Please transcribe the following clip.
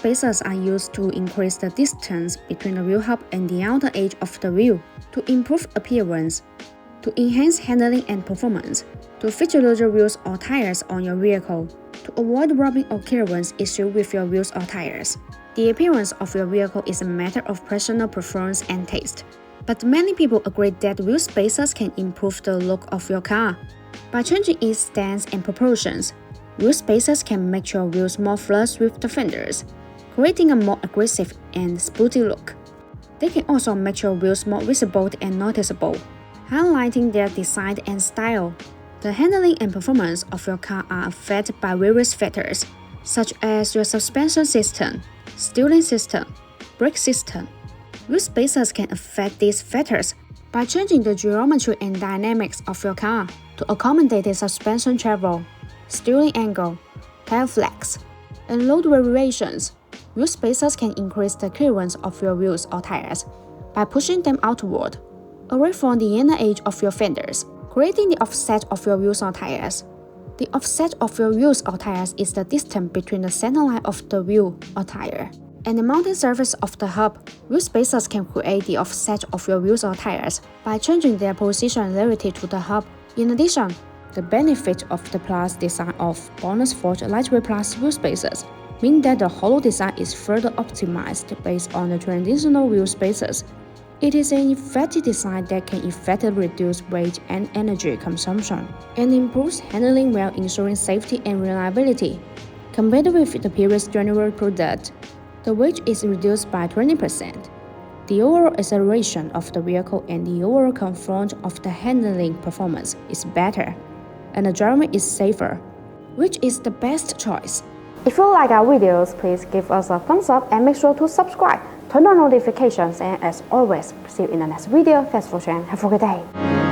spacers are used to increase the distance between the wheel hub and the outer edge of the wheel, to improve appearance, to enhance handling and performance, to fit larger wheels or tires on your vehicle, to avoid rubbing or clearance issues with your wheels or tires. The appearance of your vehicle is a matter of personal preference and taste, but many people agree that wheel spacers can improve the look of your car. By changing its stance and proportions, wheel spacers can make your wheels more flush with the fenders, creating a more aggressive and sporty look. They can also make your wheels more visible and noticeable, highlighting their design and style. The handling and performance of your car are affected by various factors, such as your suspension system, steering system, brake system. Wheel spacers can affect these factors by changing the geometry and dynamics of your car to accommodate the suspension travel, steering angle, tire flex, and load variations. Wheel spacers can increase the clearance of your wheels or tires by pushing them outward, away from the inner edge of your fenders, creating the offset of your wheels or tires. The offset of your wheels or tires is the distance between the centerline of the wheel or tire and the mounting surface of the hub. Wheel spacers can create the offset of your wheels or tires by changing their position relative to the hub. In addition, the benefit of the plus design of BONOSS lightweight plus wheel spacers mean that the hollow design is further optimized based on the traditional wheel spacers. It is an effective design that can effectively reduce weight and energy consumption and improves handling while ensuring safety and reliability. Compared with the previous general product, the weight is reduced by 20%. The overall acceleration of the vehicle and the overall comfort of the handling performance is better, and the driving is safer, which is the best choice. If you like our videos, please give us a thumbs up and make sure to subscribe, turn on notifications, and as always, see you in the next video. Thanks for watching. Have a good day.